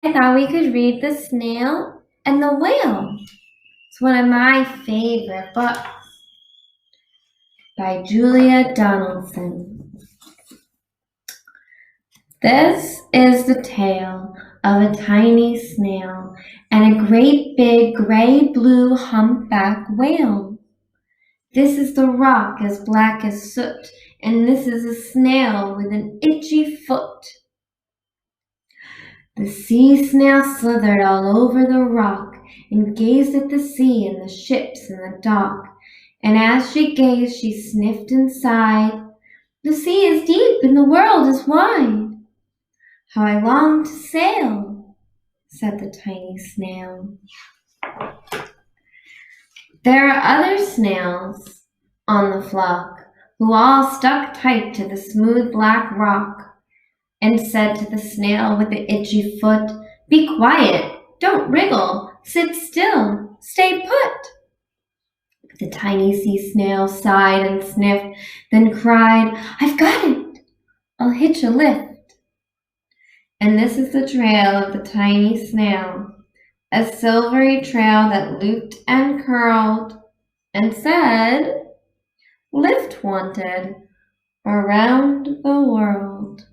I thought we could read The Snail and the Whale. It's one of my favorite books by Julia Donaldson. This is the tale of a tiny snail and a great big gray-blue humpback whale. This is the rock as black as soot, and this is a snail with an itchy foot. The sea snail slithered all over the rock and gazed at the sea and the ships in the dock. And as she gazed, she sniffed and sighed, "The sea is deep and the world is wide. How I long to sail," said the tiny snail. There are other snails on the flock who all stuck tight to the smooth black rock and said to the snail with the itchy foot, "Be quiet, don't wriggle, sit still, stay put." The tiny sea snail sighed and sniffed, then cried, "I've got it, I'll hitch a lift." And this is the trail of the tiny snail, a silvery trail that looped and curled and said, "Lift wanted around the world."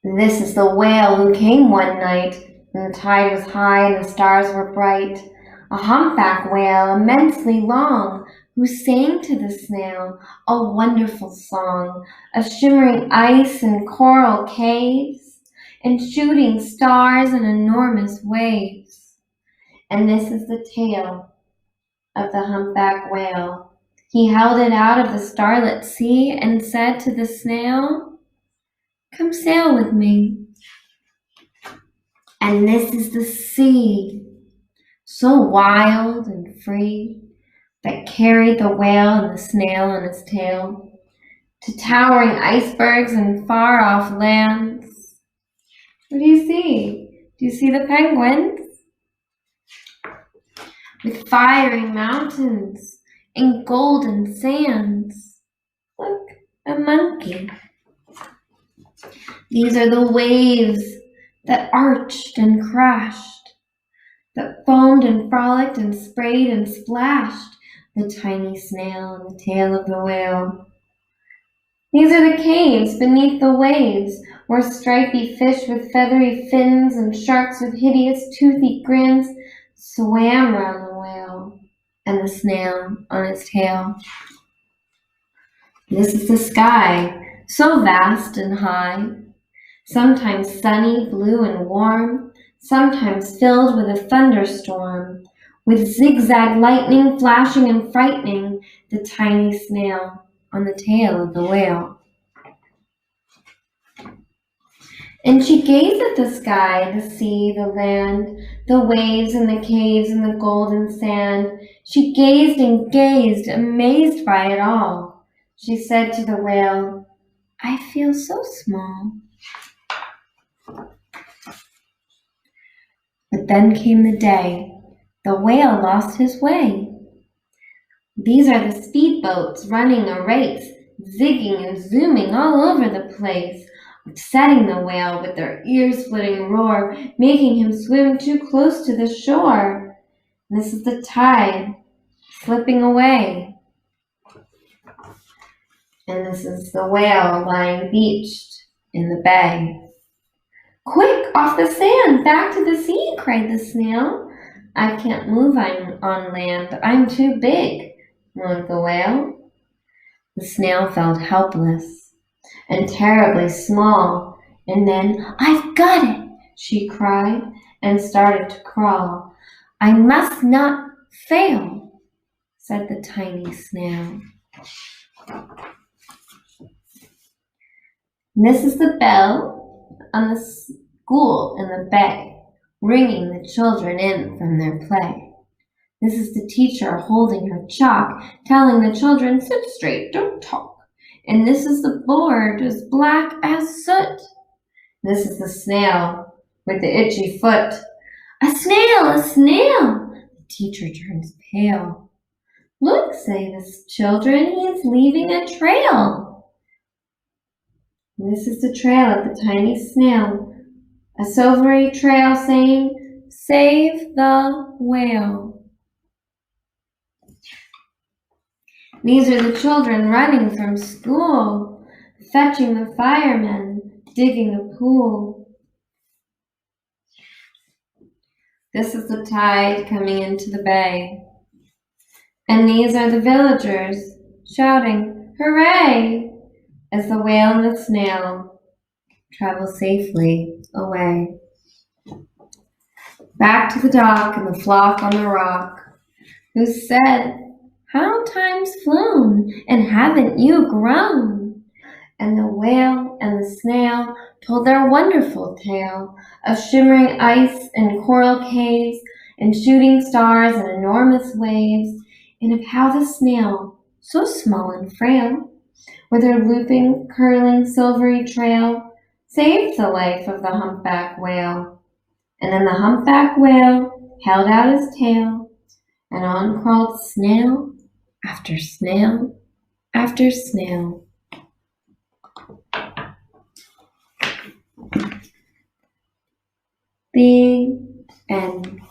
This is the whale who came one night when the tide was high and the stars were bright, a humpback whale immensely long, who sang to the snail a wonderful song of shimmering ice and coral caves and shooting stars and enormous waves. And this is the tale of the humpback whale. He held it out of the starlit sea and said to the snail, "Come sail with me." And this is the sea, so wild and free, that carried the whale and the snail on his tail to towering icebergs and far-off lands. What do you see? Do you see the penguins? With fiery mountains and golden sands. Look, a monkey. These are the waves that arched and crashed, that foamed and frolicked and sprayed and splashed the tiny snail and the tail of the whale. These are the caves beneath the waves, where stripy fish with feathery fins and sharks with hideous toothy grins swam round the whale and the snail on its tail. This is the sky, so vast and high, sometimes sunny, blue, and warm, sometimes filled with a thunderstorm, with zigzag lightning flashing and frightening the tiny snail on the tail of the whale. And she gazed at the sky, the sea, the land, the waves and the caves and the golden sand. She gazed and gazed, amazed by it all. She said to the whale, "I feel so small." But then came the day. The whale lost his way. These are the speedboats running a race, zigging and zooming all over the place, upsetting the whale with their ear-splitting roar, making him swim too close to the shore. This is the tide slipping away. And this is the whale lying beached in the bay. "Quick, off the sand, back to the sea," cried the snail. "I can't move on land, I'm too big," moaned the whale. The snail felt helpless and terribly small, and then, "I've got it," she cried, and started to crawl. "I must not fail," said the tiny snail. This is the bell on the school in the bay, ringing the children in from their play. This is the teacher holding her chalk, telling the children, "Sit straight, don't talk." And this is the board as black as soot. This is the snail with the itchy foot. "A snail, a snail!" The teacher turns pale. "Look," say the children, "he's leaving a trail." And this is the trail of the tiny snail, a silvery trail saying, "Save the whale." These are the children running from school, fetching the firemen, digging a pool. This is the tide coming into the bay. And these are the villagers shouting, "Hooray!" as the whale and the snail travel safely away. Back to the dock and the flock on the rock, who said, "How time's flown, and haven't you grown?" And the whale and the snail told their wonderful tale of shimmering ice and coral caves and shooting stars and enormous waves, and of how the snail, so small and frail, with her looping, curling, silvery trail, saved the life of the humpback whale. And then the humpback whale held out his tail, and on crawled snail after snail after snail. The end.